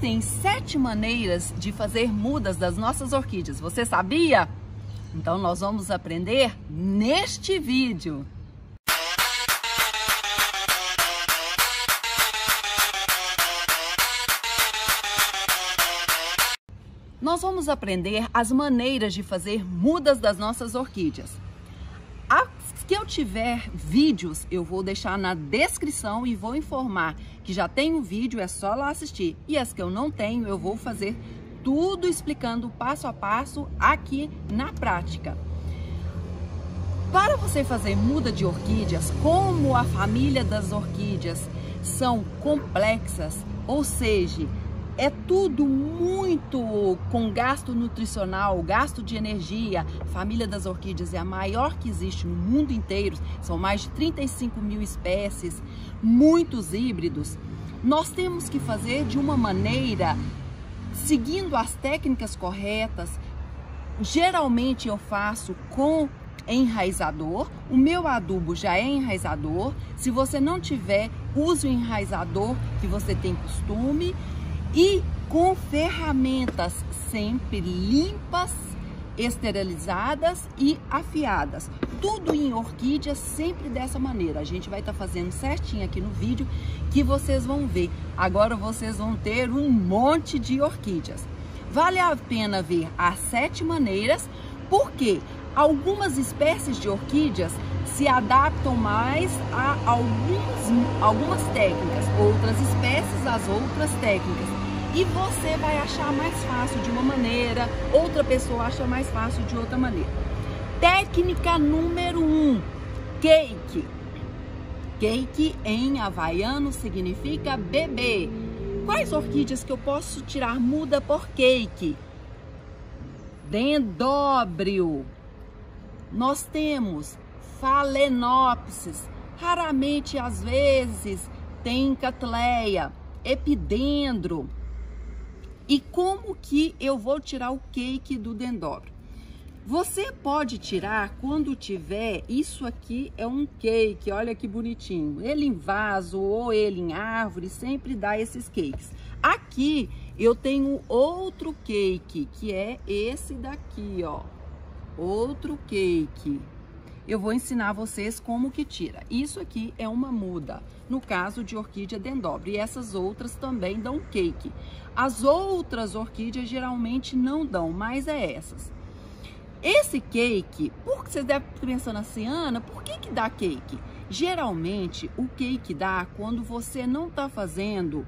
Existem 7 maneiras de fazer mudas das nossas orquídeas. Você sabia? Então nós vamos aprender neste vídeo. Nós vamos aprender as maneiras de fazer mudas das nossas orquídeas. As que eu tiver vídeos, eu vou deixar na descrição e vou informar que já tem um vídeo, é só lá assistir. E as que eu não tenho, eu vou fazer tudo explicando passo a passo aqui na prática. Para você fazer muda de orquídeas, como a família das orquídeas são complexas, ou seja, é tudo muito com gasto nutricional, gasto de energia. A família das orquídeas é a maior que existe no mundo inteiro. São mais de 35 mil espécies, muitos híbridos. Nós temos que fazer de uma maneira, seguindo as técnicas corretas. Geralmente eu faço com enraizador. O meu adubo já é enraizador. Se você não tiver, use o enraizador que você tem costume. E com ferramentas sempre limpas, esterilizadas e afiadas. Tudo em orquídea sempre dessa maneira. A gente vai estar fazendo certinho aqui no vídeo que vocês vão ver. Agora vocês vão ter um monte de orquídeas. Vale a pena ver as 7 maneiras, porque algumas espécies de orquídeas se adaptam mais a algumas técnicas, outras espécies às outras técnicas. E você vai achar mais fácil de uma maneira, outra pessoa acha mais fácil de outra maneira. Técnica número 1, cake. Cake em havaiano significa bebê. Quais orquídeas que eu posso tirar muda por cake? Dendróbio. Nós temos Phalaenopsis, raramente às vezes tem Cattleya, Epidendro. E como que eu vou tirar o cake do dendróbio? Você pode tirar quando tiver, isso aqui é um cake, olha que bonitinho. Ele em vaso ou ele em árvore, sempre dá esses cakes. Aqui eu tenho outro cake, que é esse daqui, ó. Outro cake. Eu vou ensinar vocês como que tira. Isso aqui é uma muda, no caso de orquídea dendróbio. E essas outras também dão cake. As outras orquídeas geralmente não dão, mas é essas. Esse cake, porque vocês devem estar pensando assim, Ana, por que dá cake? Geralmente o cake dá quando você não está fazendo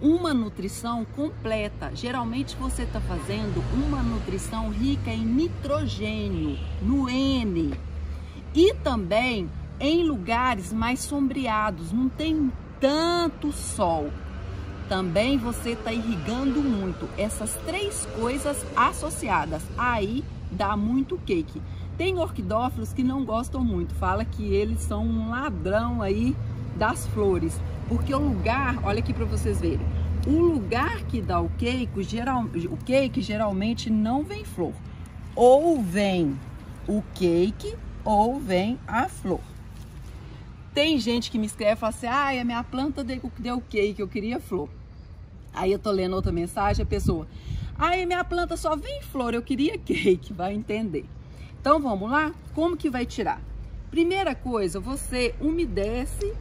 uma nutrição completa. Geralmente você está fazendo uma nutrição rica em nitrogênio, no N. E também em lugares mais sombreados, não tem tanto sol. Também você está irrigando muito. Essas 3 coisas associadas, aí dá muito cake. Tem orquidófilos que não gostam muito, fala que eles são um ladrão aí das flores. Porque o lugar, olha aqui para vocês verem, o lugar que dá o cake geralmente não vem flor. Ou vem o cake ou vem a flor. Tem gente que me escreve e fala assim, ah, a minha planta deu cake, eu queria flor. Aí eu tô lendo outra mensagem, a pessoa, ai, minha planta só vem flor, eu queria cake, vai entender. Então vamos lá, como que vai tirar? Primeira coisa, você umedece,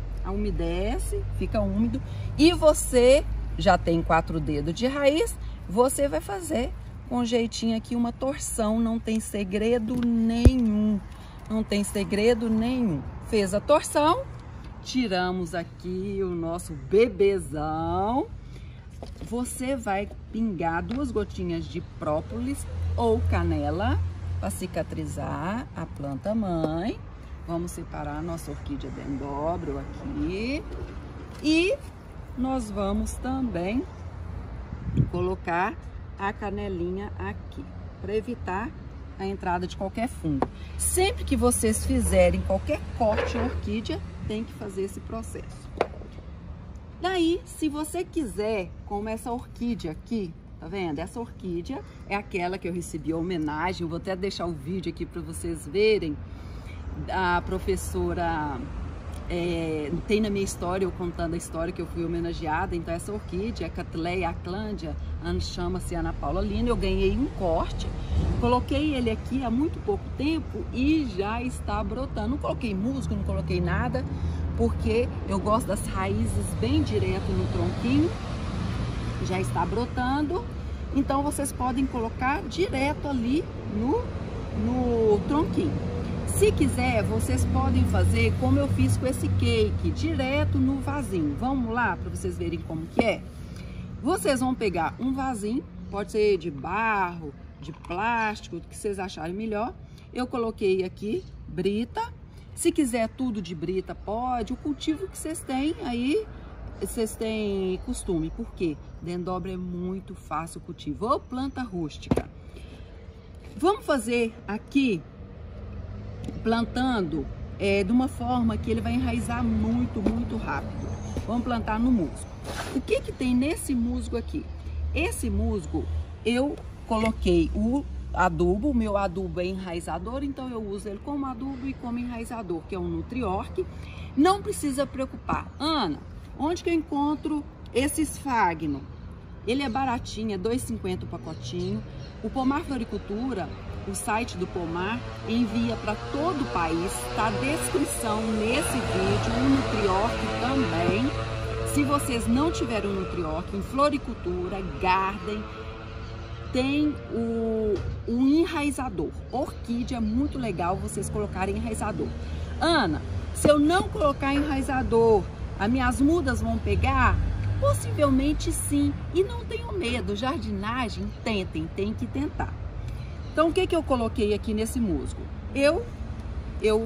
fica úmido, e você já tem 4 dedos de raiz, você vai fazer com jeitinho aqui uma torção, não tem segredo nenhum. Não tem segredo nenhum. Fez a torção, tiramos aqui o nosso bebezão. Você vai pingar 2 gotinhas de própolis ou canela para cicatrizar a planta mãe. Vamos separar a nossa orquídea dendróbio aqui. E nós vamos também colocar a canelinha aqui, para evitar a entrada de qualquer fungo. Sempre que vocês fizerem qualquer corte em orquídea, tem que fazer esse processo. Daí, se você quiser, como essa orquídea aqui, tá vendo? Essa orquídea é aquela que eu recebi a homenagem, eu vou até deixar o vídeo aqui para vocês verem, da professora tem na minha história, eu contando a história que eu fui homenageada. Então essa orquídea, a Cattleya aclandia, chama-se Ana Paula Lino. Eu ganhei um corte, coloquei ele aqui há muito pouco tempo e já está brotando. Não coloquei musgo, não coloquei nada, porque eu gosto das raízes bem direto no tronquinho. Já está brotando, então vocês podem colocar direto ali no tronquinho. Se quiser, vocês podem fazer como eu fiz com esse cake, direto no vasinho. Vamos lá para vocês verem como que é? Vocês vão pegar um vasinho, pode ser de barro, de plástico, o que vocês acharem melhor. Eu coloquei aqui brita. Se quiser tudo de brita, pode. O cultivo que vocês têm aí, vocês têm costume. Por quê? Dendróbio é muito fácil o cultivo. Ou planta rústica. Vamos fazer aqui plantando de uma forma que ele vai enraizar muito rápido. Vamos plantar no musgo. O que tem nesse musgo aqui? Esse musgo eu coloquei o adubo, o meu adubo é enraizador, então eu uso ele como adubo e como enraizador, que é um Nutriorque. Não precisa preocupar. Ana, onde que eu encontro esse esfagno? Ele é baratinho, é R$ 2,50 o pacotinho. O Pomar Floricultura, o site do Pomar, envia para todo o país. Está a descrição nesse vídeo, o Nutriorque também. Se vocês não tiverem o Nutriorque, em Floricultura, Garden, tem o enraizador. Orquídea é muito legal vocês colocarem enraizador. Ana, se eu não colocar enraizador, as minhas mudas vão pegar? Possivelmente sim, e não tenham medo. Jardinagem, tentem, tem que tentar. Então o que eu coloquei aqui nesse musgo? Eu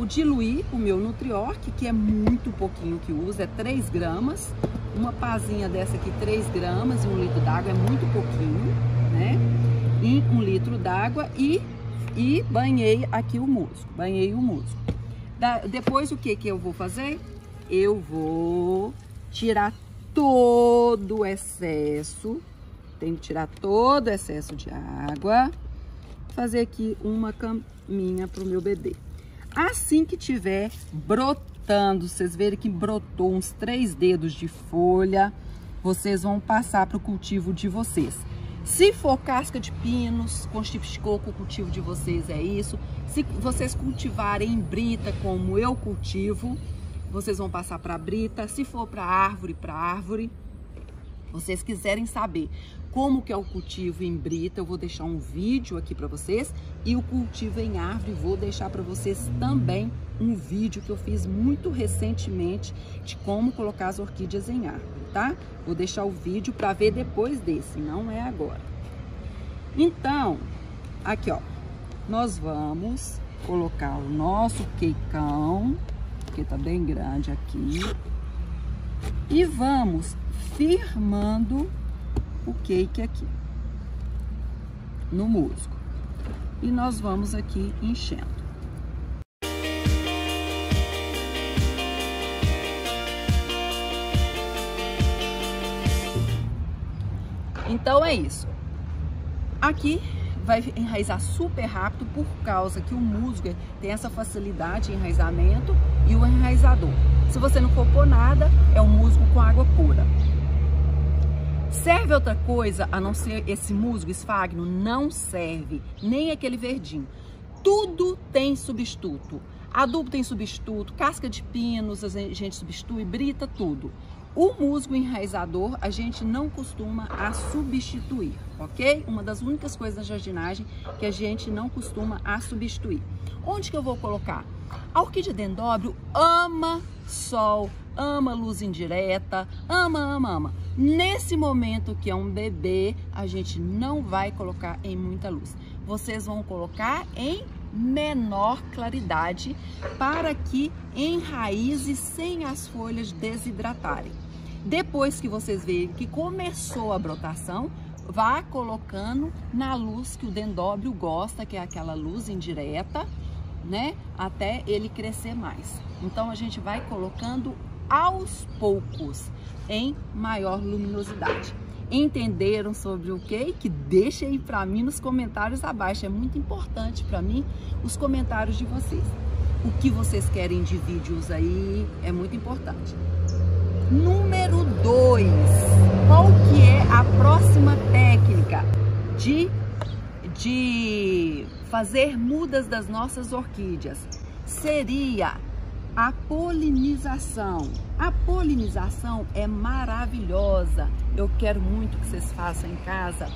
diluí o meu Nutriorque, que é muito pouquinho que usa, é 3 gramas. Uma pazinha dessa aqui, 3 gramas e 1 litro d'água, é muito pouquinho, né? Em 1 litro d'água e banhei aqui o musgo, banhei o musgo. Depois o que eu vou fazer? Eu vou tirar todo o excesso, tenho que tirar todo o excesso de água, fazer aqui uma caminha para o meu bebê. Assim que tiver brotando, vocês verem que brotou uns 3 dedos de folha, vocês vão passar para o cultivo de vocês. Se for casca de pinos, constificou com o cultivo de vocês, é isso. Se vocês cultivarem em brita, como eu cultivo, vocês vão passar para brita. Se for para árvore, vocês quiserem saber como que é o cultivo em brita, eu vou deixar um vídeo aqui para vocês. E o cultivo em árvore, vou deixar para vocês também um vídeo que eu fiz muito recentemente de como colocar as orquídeas em árvore, tá? Vou deixar o vídeo para ver depois desse, não é agora. Então, aqui ó, nós vamos colocar o nosso queicão, que tá bem grande aqui, e vamos firmando o cake aqui no musgo, e nós vamos aqui enchendo. Então é isso. Aqui vai enraizar super rápido por causa que o musgo tem essa facilidade de enraizamento e o enraizador. Se você não for pôr nada, é o musgo com água pura. Serve outra coisa a não ser esse musgo esfagno? Não serve, nem aquele verdinho. Tudo tem substituto. Adubo tem substituto, casca de pinos a gente substitui, brita, tudo. O musgo enraizador a gente não costuma a substituir, ok? Uma das únicas coisas na jardinagem que a gente não costuma a substituir. Onde que eu vou colocar? A orquídea dendróbio ama sol, ama luz indireta, ama. Nesse momento que é um bebê, a gente não vai colocar em muita luz. Vocês vão colocar em menor claridade para que enraize sem as folhas desidratarem. Depois que vocês verem que começou a brotação, vá colocando na luz que o dendróbio gosta, que é aquela luz indireta, né? Até ele crescer mais. Então a gente vai colocando aos poucos em maior luminosidade. Entenderam sobre o que? Deixem aí para mim nos comentários abaixo. É muito importante para mim os comentários de vocês. o que vocês querem de vídeos aí, é muito importante. Número 2, qual que é a próxima técnica de fazer mudas das nossas orquídeas? Seria a polinização. A polinização é maravilhosa. Eu quero muito que vocês façam em casa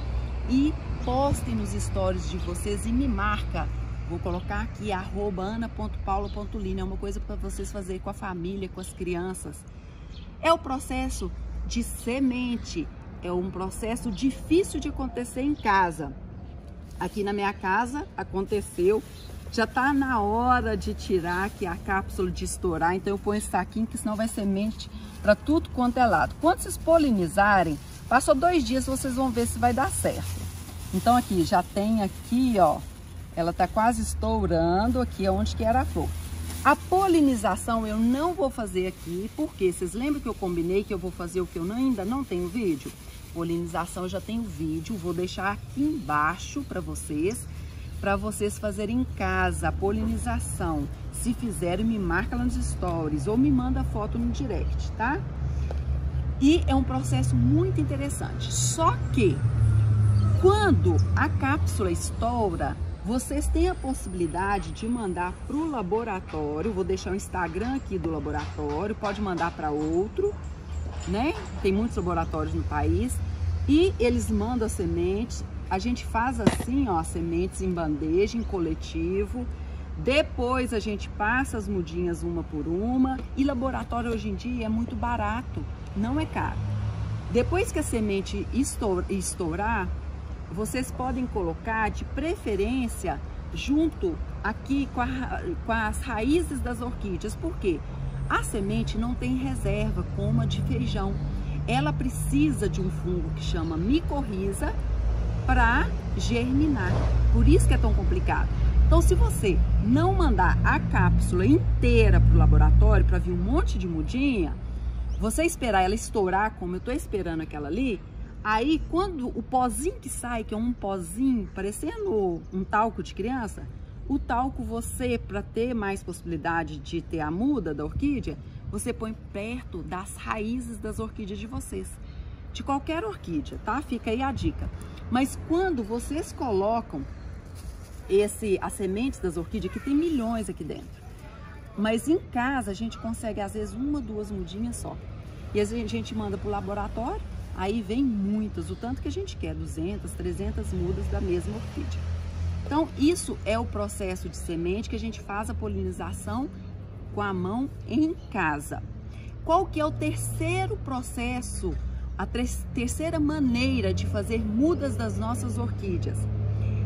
e postem nos stories de vocês e me marca. Vou colocar aqui @ana.paula.lina. É uma coisa para vocês fazerem com a família, com as crianças. É o processo de semente. É um processo difícil de acontecer em casa. Aqui na minha casa aconteceu. Já tá na hora de tirar aqui a cápsula, de estourar. Então eu ponho esse saquinho, que senão vai semente para tudo quanto é lado. Quando vocês polinizarem, passou 2 dias, vocês vão ver se vai dar certo. Então aqui, já tem aqui, ó. Ela tá quase estourando aqui, onde que era a flor. A polinização eu não vou fazer aqui, porque vocês lembram que eu combinei que eu vou fazer o que eu ainda não tenho vídeo? Polinização eu já tenho vídeo, vou deixar aqui embaixo para vocês fazerem em casa a polinização. Se fizerem, me marca lá nos stories ou me manda foto no direct, tá? E é um processo muito interessante. Só que quando a cápsula estoura, vocês têm a possibilidade de mandar para o laboratório. Vou deixar o Instagram aqui do laboratório, pode mandar para outro, né? Tem muitos laboratórios no país e eles mandam as sementes. A gente faz assim, ó, sementes em bandeja, em coletivo. Depois a gente passa as mudinhas uma por uma. E laboratório hoje em dia é muito barato, não é caro. Depois que a semente estourar, vocês podem colocar de preferência junto aqui com as raízes das orquídeas. Por quê? A semente não tem reserva como a de feijão. Ela precisa de um fungo que chama micorriza para germinar. Por isso que é tão complicado. Então, se você não mandar a cápsula inteira para o laboratório para vir um monte de mudinha, você esperar ela estourar, como eu estou esperando aquela ali, aí quando o pozinho que sai, que é um pozinho parecendo um talco de criança, o talco você, para ter mais possibilidade de ter a muda da orquídea, você põe perto das raízes das orquídeas de vocês. De qualquer orquídea, tá? Fica aí a dica. Mas quando vocês colocam as sementes das orquídeas, que tem milhões aqui dentro, mas em casa a gente consegue às vezes 1 ou 2 mudinhas só. E a gente manda para o laboratório, aí vem muitas, o tanto que a gente quer, 200, 300 mudas da mesma orquídea. Então isso é o processo de semente que a gente faz a polinização com a mão em casa. Qual que é o terceiro processo? A terceira maneira de fazer mudas das nossas orquídeas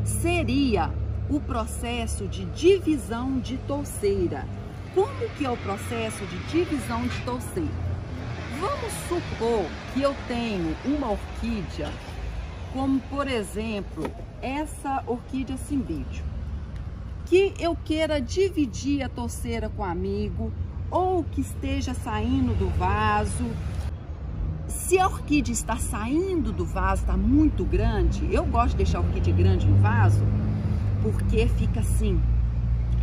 seria o processo de divisão de touceira. Como que é o processo de divisão de touceira? Vamos supor que eu tenho uma orquídea, como por exemplo, essa orquídea simbídio, que eu queira dividir a touceira com um amigo, ou que esteja saindo do vaso. Se a orquídea está saindo do vaso, está muito grande, eu gosto de deixar a orquídea grande no vaso, porque fica assim,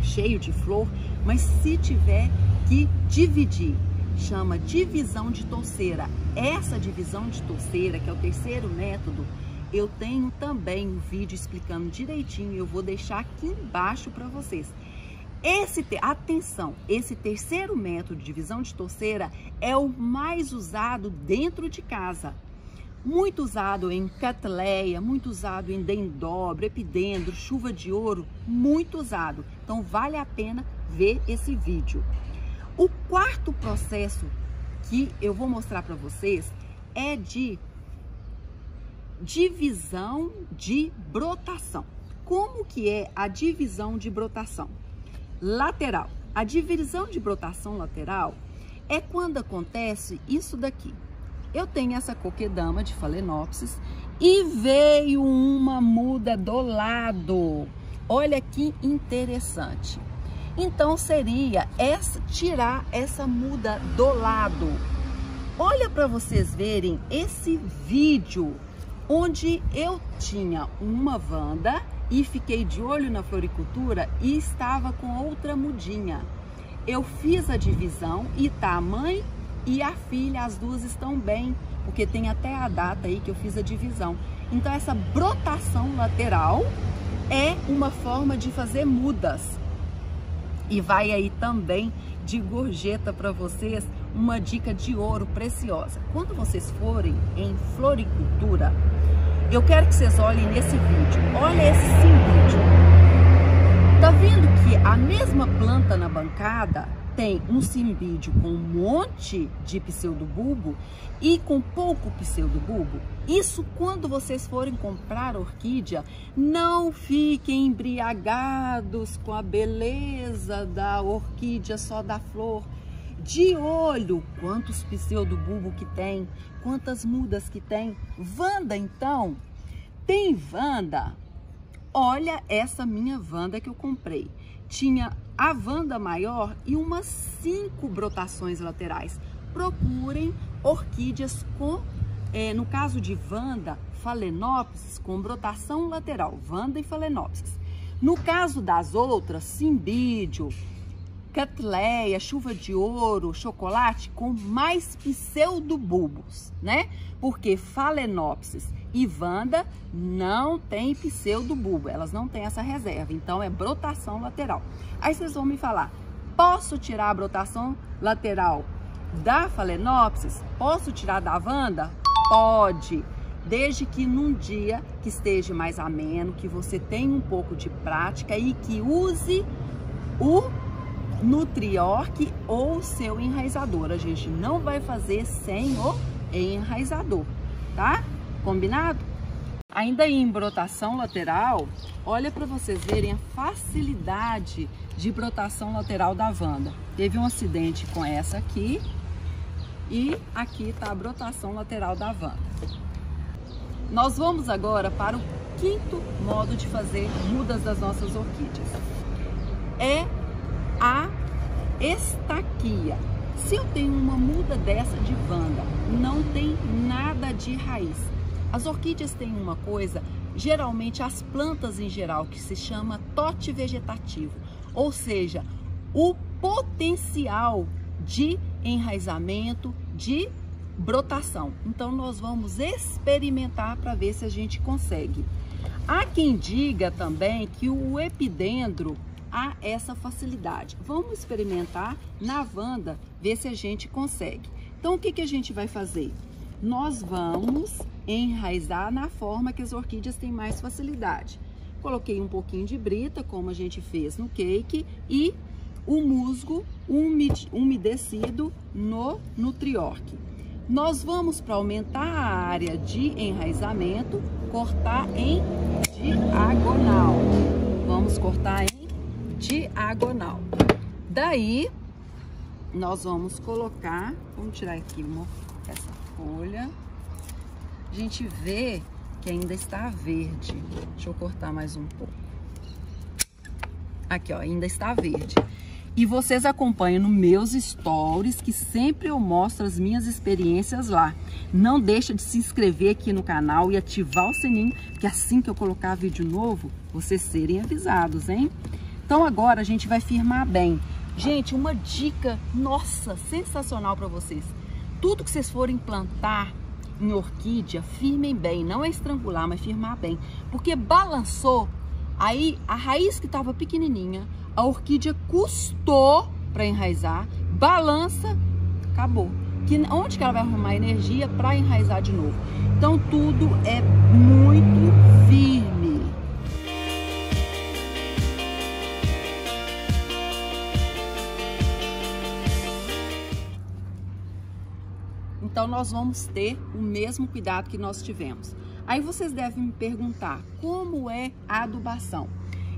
cheio de flor, mas se tiver que dividir, chama divisão de touceira. Essa divisão de touceira, que é o terceiro método, eu tenho também um vídeo explicando direitinho, eu vou deixar aqui embaixo para vocês. Atenção, esse terceiro método de divisão de touceira é o mais usado dentro de casa. Muito usado em catleia, muito usado em dendróbio, epidendro, chuva de ouro, muito usado. Então vale a pena ver esse vídeo. O quarto processo que eu vou mostrar para vocês é de divisão de brotação. Como que é a divisão de brotação? Lateral. A divisão de brotação lateral é quando acontece isso daqui. Eu tenho essa coquedama de Phalaenopsis e veio uma muda do lado. Olha que interessante. Então seria tirar essa muda do lado. Olha para vocês verem esse vídeo onde eu tinha uma Wanda e fiquei de olho na floricultura e estava com outra mudinha. Eu fiz a divisão e tá a mãe e a filha, as duas estão bem, porque tem até a data aí que eu fiz a divisão. Então essa brotação lateral é uma forma de fazer mudas. E vai aí também de gorjeta para vocês uma dica de ouro preciosa. Quando vocês forem em floricultura, eu quero que vocês olhem nesse vídeo. Olha esse vídeo. Tá vendo que a mesma planta na bancada tem um cimbídio com um monte de pseudobulbo e com pouco pseudobulbo? Isso, quando vocês forem comprar orquídea, não fiquem embriagados com a beleza da orquídea só da flor. De olho quantos pseudobulbo que tem, quantas mudas que tem. Vanda, então, tem vanda. Olha essa minha vanda que eu comprei. Tinha a vanda maior e umas 5 brotações laterais. Procurem orquídeas com, no caso de vanda, Phalaenopsis, com brotação lateral. Vanda e Phalaenopsis. No caso das outras, cimbídio, Cattleya, chuva de ouro, chocolate, com mais pseudobulbos, né? Porque Phalaenopsis e vanda não tem pseudobulbo, elas não têm essa reserva, então é brotação lateral. Aí vocês vão me falar, posso tirar a brotação lateral da Phalaenopsis? Posso tirar da vanda? Pode, desde que num dia que esteja mais ameno, que você tenha um pouco de prática e que use o Nutriorque ou seu enraizador. A gente não vai fazer sem o enraizador, tá? Combinado? Ainda em brotação lateral, olha para vocês verem a facilidade de brotação lateral da vanda. Teve um acidente com essa aqui e aqui tá a brotação lateral da vanda. Nós vamos agora para o 5º modo de fazer mudas das nossas orquídeas. É a estaquia. Se eu tenho uma muda dessa de vanda, não tem nada de raiz. As orquídeas têm uma coisa, geralmente as plantas em geral, que se chama tote vegetativo, ou seja, o potencial de enraizamento, de brotação. Então nós vamos experimentar para ver se a gente consegue. Há quem diga também que o epidendro há essa facilidade. Vamos experimentar na vanda, ver se a gente consegue. Então o que a gente vai fazer? Nós vamos enraizar na forma que as orquídeas têm mais facilidade. Coloquei um pouquinho de brita, como a gente fez no cake, e o musgo umedecido no Nutriorque. Nós vamos, para aumentar a área de enraizamento, cortar em diagonal. Vamos cortar em diagonal. Daí, nós vamos colocar, vamos tirar aqui essa folha. A gente vê que ainda está verde. Deixa eu cortar mais um pouco. Aqui, ó, ainda está verde. E vocês acompanham nos meus stories, que sempre eu mostro as minhas experiências lá. Não deixa de se inscrever aqui no canal e ativar o sininho, que assim que eu colocar vídeo novo, vocês serem avisados, hein? Então agora a gente vai firmar bem. Gente, uma dica, nossa, sensacional para vocês. Tudo que vocês forem plantar em orquídea, firmem bem. Não é estrangular, mas firmar bem. Porque balançou, aí a raiz que estava pequenininha, a orquídea custou para enraizar, balança, acabou. Onde que ela vai arrumar energia para enraizar de novo? Então tudo é muito firme. Então nós vamos ter o mesmo cuidado que nós tivemos. Aí vocês devem me perguntar, como é a adubação?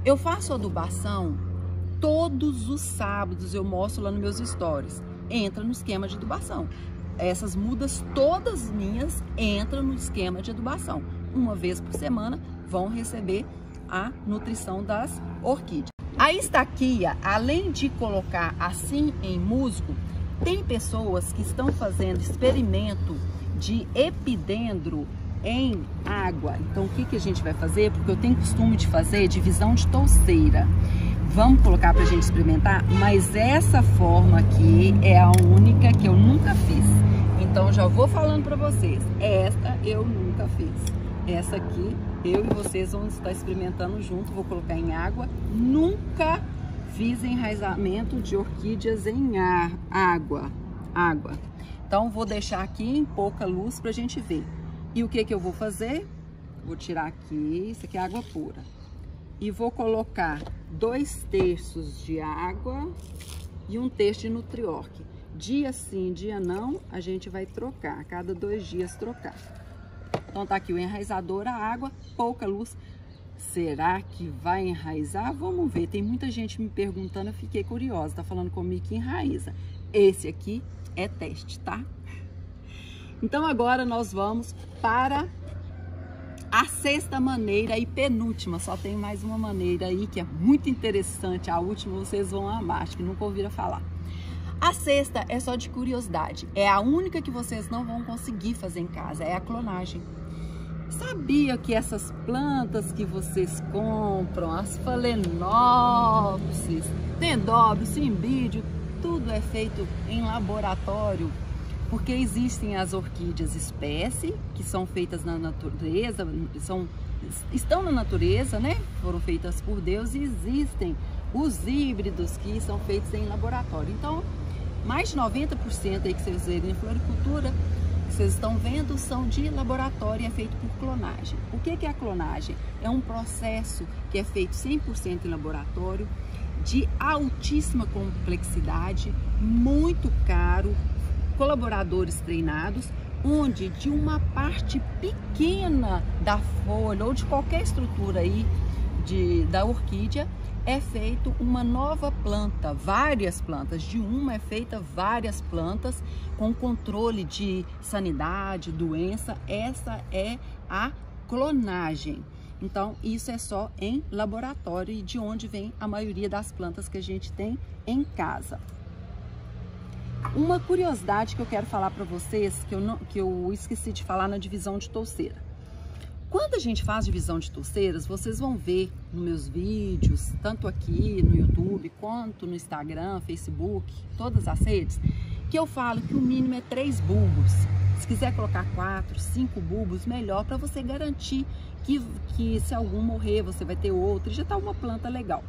Eu faço adubação todos os sábados, eu mostro lá nos meus stories. Entra no esquema de adubação. Essas mudas todas minhas entram no esquema de adubação. Uma vez por semana vão receber a nutrição das orquídeas. A estaquia, além de colocar assim em musgo, tem pessoas que estão fazendo experimento de epidendro em água. Então o que a gente vai fazer? Porque eu tenho costume de fazer divisão de touceira. Vamos colocar pra gente experimentar? Mas essa forma aqui é a única que eu nunca fiz. Então já vou falando pra vocês, esta eu nunca fiz. Essa aqui, eu e vocês vão estar experimentando junto. Vou colocar em água. Nunca fiz enraizamento de orquídeas em água. Então vou deixar aqui em pouca luz pra gente ver. E o que eu vou fazer? Vou tirar aqui, isso aqui é água pura. E vou colocar 2/3 de água e 1/3 de Nutriorg. Dia sim, dia não, a gente vai trocar, a cada 2 dias trocar. Então tá aqui o enraizador, a água, pouca luz. Será que vai enraizar? Vamos ver, tem muita gente me perguntando, eu fiquei curiosa, tá falando comigo que enraiza. Esse aqui é teste, tá? Então agora nós vamos para a sexta maneira e penúltima. Só tem mais uma maneira aí que é muito interessante. A última vocês vão amar, acho que nunca ouviram falar. A sexta é só de curiosidade. É a única que vocês não vão conseguir fazer em casa, é a clonagem. Sabia que essas plantas que vocês compram, as Phalaenopsis, Dendrobium, Cymbidium, tudo é feito em laboratório? Porque existem as orquídeas espécie, que são feitas na natureza, estão na natureza, né? Foram feitas por Deus, e existem os híbridos que são feitos em laboratório. Então, mais de 90% aí que vocês verem em floricultura, que vocês estão vendo, são de laboratório e é feito por clonagem. O que é a clonagem? É um processo que é feito 100% em laboratório, de altíssima complexidade, muito caro, colaboradores treinados, onde de uma parte pequena da folha ou de qualquer estrutura aí da orquídea é feito uma nova planta, várias plantas, de uma é feita várias plantas com controle de sanidade, doença. Essa é a clonagem. Então isso é só em laboratório, e de onde vem a maioria das plantas que a gente tem em casa. Uma curiosidade que eu quero falar para vocês, que eu esqueci de falar na divisão de touceira. Quando a gente faz divisão de touceiras, vocês vão ver nos meus vídeos, tanto aqui no YouTube, quanto no Instagram, Facebook, todas as redes, que eu falo que o mínimo é 3 bulbos. Se quiser colocar 4, 5 bulbos, melhor, para você garantir que se algum morrer, você vai ter outro, e já tá uma planta legal.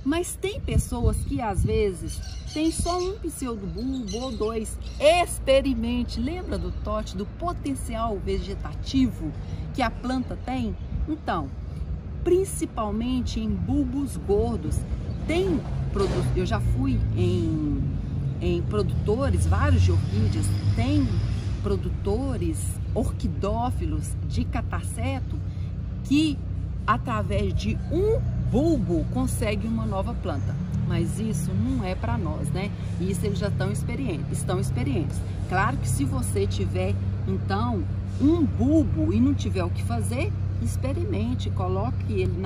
Mas tem pessoas que às vezes tem só um pseudobulbo ou 2. Experimente. Lembra do TOT, do potencial vegetativo que a planta tem? Então, principalmente em bulbos gordos, tem produtos. Eu já fui em produtores, vários de orquídeas, tem produtores orquidófilos de cataceto que através de um bulbo consegue uma nova planta. Mas isso não é para nós, né? Isso eles já estão experientes. Claro que se você tiver, então, um bulbo e não tiver o que fazer, experimente, coloque ele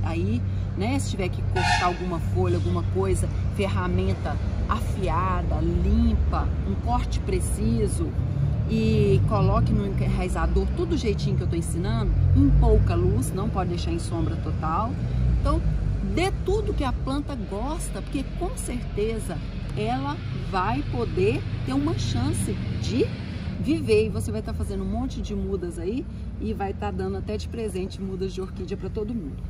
aí, né? Se tiver que cortar alguma folha, alguma coisa, ferramenta afiada, limpa, um corte preciso, e coloque no enraizador tudo do jeitinho que eu estou ensinando, em pouca luz, não pode deixar em sombra total. Então, dê tudo que a planta gosta, porque com certeza ela vai poder ter uma chance de viver. E você vai estar fazendo um monte de mudas aí e vai estar dando até de presente mudas de orquídea para todo mundo.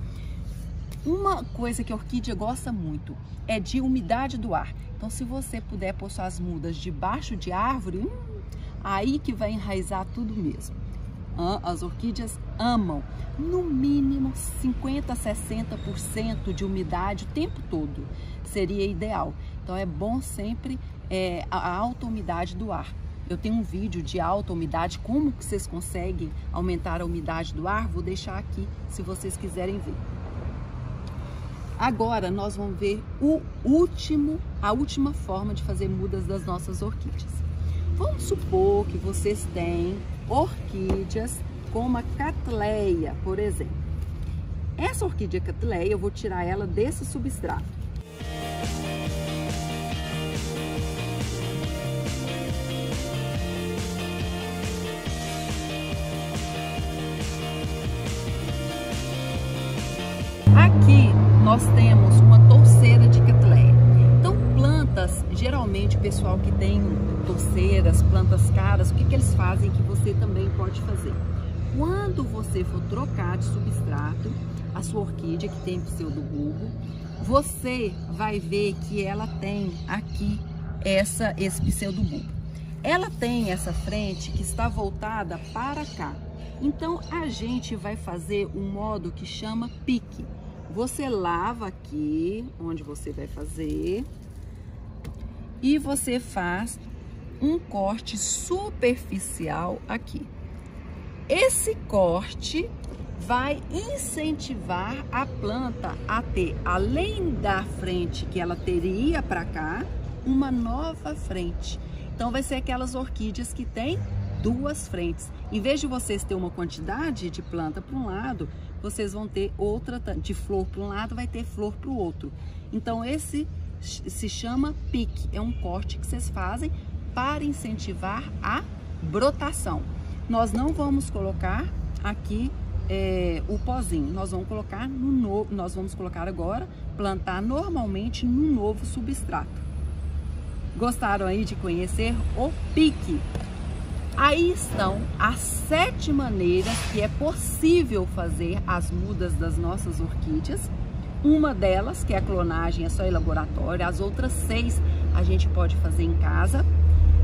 Uma coisa que a orquídea gosta muito é de umidade do ar. Então, se você puder pôr suas mudas debaixo de árvore, aí que vai enraizar tudo mesmo. As orquídeas amam no mínimo 50 a 60% de umidade o tempo todo, seria ideal. Então é bom sempre a alta umidade do ar. Eu tenho um vídeo de alta umidade, como que vocês conseguem aumentar a umidade do ar, vou deixar aqui se vocês quiserem ver. Agora nós vamos ver a última forma de fazer mudas das nossas orquídeas. Vamos supor que vocês têm orquídeas como a Cattleya, por exemplo. Essa orquídea Cattleya, eu vou tirar ela desse substrato. nós temos uma touceira de Cattleya. Então, plantas, geralmente o pessoal que tem touceiras, plantas caras, o que eles fazem que você também pode fazer? Quando você for trocar de substrato, a sua orquídea que tem pseudobulbo, você vai ver que ela tem aqui esse pseudobulbo. Ela tem essa frente que está voltada para cá. Então, a gente vai fazer um modo que chama pique. Você lava aqui, onde você vai fazer, e você faz um corte superficial aqui. Esse corte vai incentivar a planta a ter, além da frente que ela teria para cá, uma nova frente. Então, vai ser aquelas orquídeas que tem duas frentes. Em vez de vocês ter uma quantidade de planta para um lado, vocês vão ter outra de flor para um lado, vai ter flor para o outro. Então, esse se chama pique. É um corte que vocês fazem para incentivar a brotação. Nós não vamos colocar aqui o pozinho. Nós vamos colocar nós vamos colocar agora, plantar normalmente no novo substrato. Gostaram aí de conhecer o pique? Aí estão as 7 maneiras que é possível fazer as mudas das nossas orquídeas. Uma delas, que é a clonagem, é só em laboratório. As outras 6 a gente pode fazer em casa.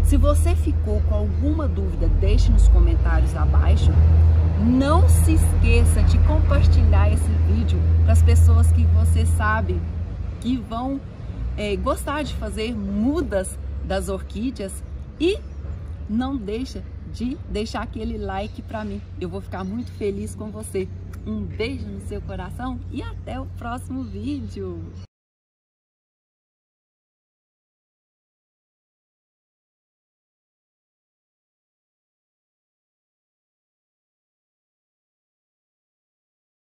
Se você ficou com alguma dúvida, deixe nos comentários abaixo. Não se esqueça de compartilhar esse vídeo para as pessoas que você sabe que vão gostar de fazer mudas das orquídeas, e não deixa de deixar aquele like para mim. Eu vou ficar muito feliz com você. Um beijo no seu coração e até o próximo vídeo.